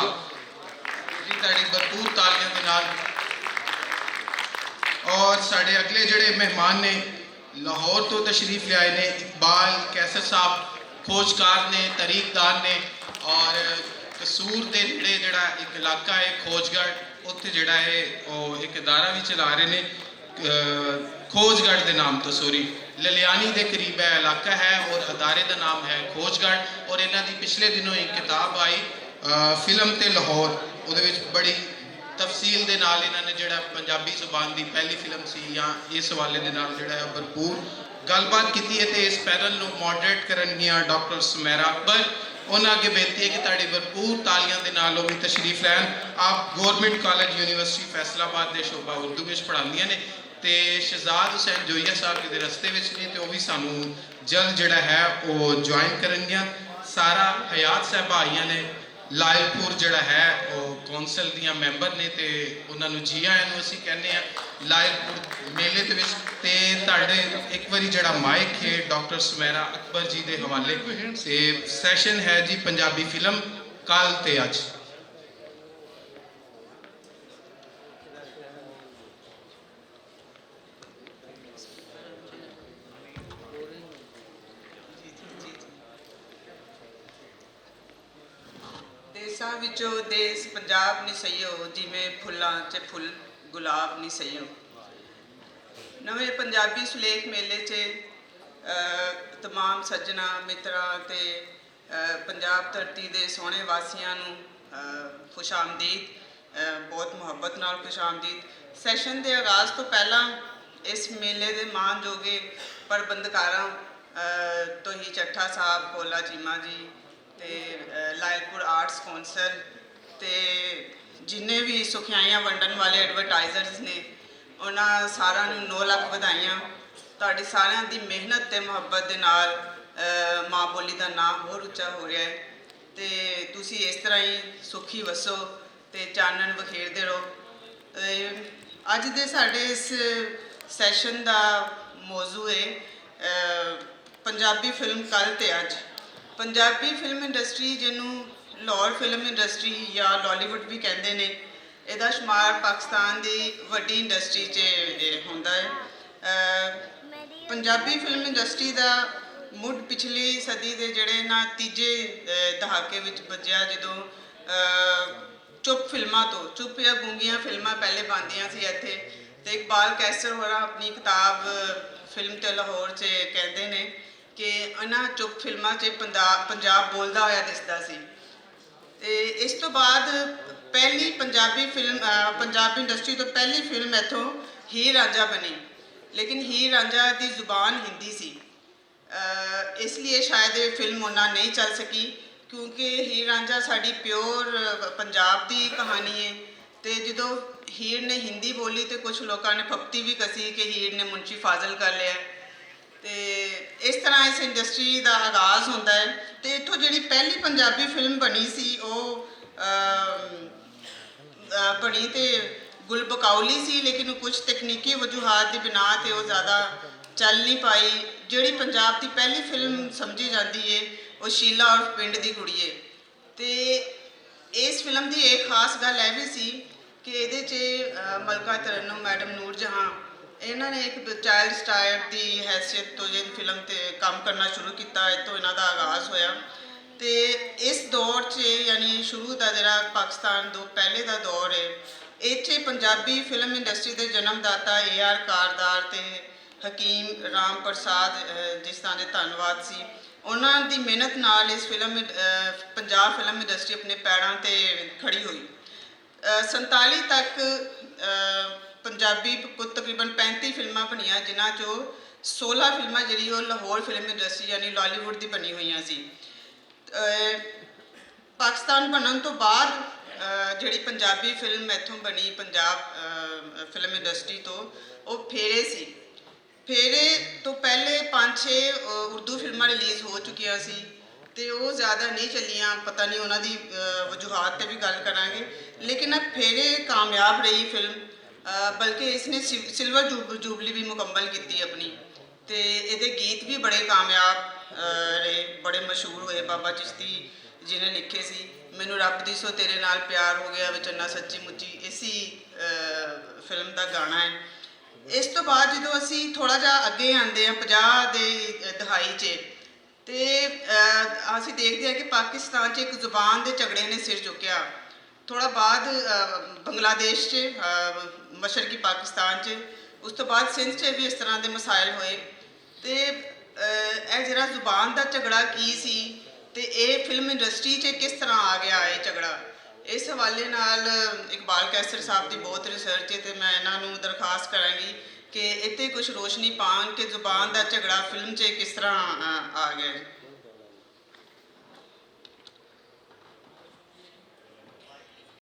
साहब जी ताड़ी भरपूर तालियां दे नाल। और साढ़े अगले जड़े मेहमान ने लाहौर तो तशरीफ ले आए ने इकबाल कैसर साहब खोजकार ने तरीकदार ने और कसूर के नेड़े जड़ा एक इलाका है खोजगढ़ उत्थे जड़ा है वो एक अदारा भी चला रहे ने खोजगढ़ के नाम तो सॉरी ललियानी के करीब है इलाका है और अदारे का नाम है खोजगढ़। और इन्हों की पिछले दिनों एक किताब आई फिल्म ते लाहौर वो बड़ी तफसील के नाल इन्होंने जो पंजाबी जुबान की पहली फिल्म सी या इस हवाले के नाल जो भरपूर गलबात की है। तो इस पैनल को मॉडरेट करनगियां डॉक्टर सुमेरा अकबर। उन्होंने अगे बेनती है कि ताड़ी भरपूर तालियां के नाल भी तशरीफ लैन। आप गवर्नमेंट कॉलेज यूनिवर्सिटी फैसलाबाद के शोभा उर्दू में पढ़ादियाँ ने तो शहजाद हुसैन जोईया साहब जी रस्ते में ने तो भी सानू जल्द जड़ा है वो ज्वाइन करनगियां। सारा हयात साहबा आईया ने लायलपुर जड़ा है वो कौंसल दियां मैंबर ने तो उन्होंने जी आया असी कहने लायलपुर मेले के ताड़े एक बारी जड़ा माइक है डॉक्टर सुमेरा अकबर जी के हवाले से सैशन है जी पंजाबी फिल्म कल ते अज। देसां विचों देस पंजाब नहीं सईयो जिमें फुल्लां च फुल गुलाब नहीं सईयो। नवे पंजाबी सुलेख मेले च तमाम सज्जना मित्रा ते पंजाब धरती के सोहने वासियों खुश आमदीद बहुत मुहब्बत नाल खुश आमदीद। सैशन के आगाज़ तो पहला इस मेले के मानजोगे प्रबंधकारां तो ही चट्ठा साहब भोला चीमा जी ते लायलपुर आर्ट्स कौंसल ते जिन्ने भी सुखियाइयां वंडन वाले एडवरटाइजर्स ने उन्होंने सारा 9 लाख बधाइयां। तुहाडी सारिਆਂ ਦੀ मेहनत ते मुहब्बत दे नाल माँ बोली का नाम होर उच्चा हो रहा है तो तुसी इस तरह ही सुखी वसो ते चानन बखेरते रहो। अज दे साडे इस सैशन का मौजू है पंजाबी फिल्म कल ते अज। पंजाबी फिल्म इंडस्ट्री जिन्हों लाहौर फिल्म इंडस्ट्री या लॉलीवुड भी कहते हैं इसका शुमार पाकिस्तान की वड्डी इंडस्ट्री च होंदा है। पंजाबी फिल्म इंडस्ट्री का मुढ़ पिछली सदी के जड़े ना तीजे दहाके बजया जो चुप फिल्मां तो चुप या गूंगियां फिल्मां पहले बनदियां सी इत्थे ते इकबाल कैसर होर अपनी किताब फिल्म ते लाहौर च कहते हैं कि इन्हां चुप फिल्मां च पंजाब बोलदा होया दिसदा सी। ते इस तो बाद पहली पंजाबी फिल्म पंजाबी इंडस्ट्री तो पहली फिल्म इत्थों हीर रांझा बनी लेकिन हीर रांझा की जुबान हिंदी सी इसलिए शायद ये फिल्म उन्ना नहीं चल सकी क्योंकि हीर रांझा साड़ी प्योर पंजाब की कहानी है। तो जो हीर ने हिंदी बोली तो कुछ लोगों ने फप्ती भी कसी कि हीर ने मुंशी फाजल कर लिया। तो इस तरह इस इंडस्ट्री का आगाज़ होता है। तो इतों जी पहली पंजाबी फिल्म बनी सी बनी तो गुल बकाउली सी लेकिन कुछ तकनीकी वजूहात की बिना तो वो ज़्यादा चल नहीं पाई। जी पंजाब की पहली फिल्म समझी जाती है वो शीला और पिंड की कुड़ी है। तो इस फिल्म की एक खास गल यह भी सी कि ये मलका तरन्नुम मैडम नूर जहाँ इन्होंने एक चाइल्ड स्टार की हैसियत तो ये फिल्म ते काम करना शुरू किया तो इन्हों का आगाज़ होया। तो इस दौर से यानी शुरू का जोड़ा पाकिस्तान दो पहले का दौर है इत्थे पंजाबी फिल्म इंडस्ट्री के जन्मदाता AR कारदार ते हकीम राम प्रसाद जिस तरह के धन्यवाद सी उन्हों की मेहनत नाल इस फिल्म पंजाब फिल्म इंडस्ट्री अपने पैरों ते खड़ी हुई। 47 तक पंजाबी तकरीबन 35 फिल्मां बनिया जिन्हां चो 16 फिल्मां जी लाहौर फिल्म इंडस्ट्री यानी लॉलीवुड की बनी हुई सी। पाकिस्तान बनने तो बाद जी पंजाबी फिल्म इत्थों बनी पंजाब फिल्म इंडस्ट्री तो वो फेरे सी। फेरे तो पहले 5-6 उर्दू फिल्मां रिलीज़ हो चुकिया सी तो वो ज़्यादा नहीं चलियां पता नहीं उन्होंने वजूहत पर भी गल करांगे लेकिन फेरे कामयाब रही फिल्म बल्कि इसने सिल्वर जुबली भी मुकम्मल की अपनी। तो ये गीत भी बड़े कामयाब रहे बड़े मशहूर हुए बाबा चिश्ती जिन्हें लिखे सी। ਮੈਨੂੰ ਰੱਬ ਦੀ ਸੋ ਤੇਰੇ ਨਾਲ ਪਿਆਰ ਹੋ ਗਿਆ, ਵਿੱਚ ਅੰਨਾ ਸੱਚੀ ਮੁੱਚੀ ਇਸੀ ਫਿਲਮ ਦਾ ਗਾਣਾ ਹੈ। ਇਸ ਤੋਂ ਬਾਅਦ ਜਦੋਂ ਅਸੀਂ ਥੋੜ੍ਹਾ ਜਿਹਾ ਅੱਗੇ ਆਉਂਦੇ ਹਾਂ 50 ਦੇ ਦਹਾਈ 'ਚ, ਤੇ ਅਸੀਂ ਦੇਖਦੇ ਹਾਂ ਕਿ ਪਾਕਿਸਤਾਨ 'ਚ ਇੱਕ ਜ਼ੁਬਾਨ ਦੇ ਝਗੜੇ ਨੇ ਸਿਰ ਚੁੱਕਿਆ। ਥੋੜ੍ਹਾ ਬਾਅਦ ਬੰਗਲਾਦੇਸ਼ 'ਚ, ਮਸ਼ਰਕੀ ਪਾਕਿਸਤਾਨ 'ਚ, ਉਸ ਤੋਂ ਬਾਅਦ ਸਿੰਧ 'ਚ ਵੀ ਇਸ ਤਰ੍ਹਾਂ ਦੇ ਮਸਾਇਲ ਹੋਏ। ਤੇ ਇਹ ਜਿਹੜਾ ਜ਼ੁਬਾਨ ਦਾ ਝਗੜਾ ਕੀ ਸੀ ਤੇ ਇਹ ਫਿਲਮ ਇੰਡਸਟਰੀ 'ਚ ਕਿਸ ਤਰ੍ਹਾਂ ਆ ਗਿਆ ਇਹ ਝਗੜਾ, ਇਸ ਹਵਾਲੇ ਨਾਲ ਇਕਬਾਲ ਕੈਸਰ ਸਾਹਿਬ ਦੀ ਬਹੁਤ ਰਿਸਰਚ ਹੈ ਤੇ ਮੈਂ ਇਹਨਾਂ ਨੂੰ ਦਰਖਾਸਤ ਕਰਾਂਗੀ ਕਿ ਇੱਥੇ ਕੁਝ ਰੋਸ਼ਨੀ ਪਾਉਣ ਕਿ ਜ਼ੁਬਾਨ ਦਾ ਝਗੜਾ ਫਿਲਮ 'ਚ ਕਿਸ ਤਰ੍ਹਾਂ ਆ ਗਿਆ।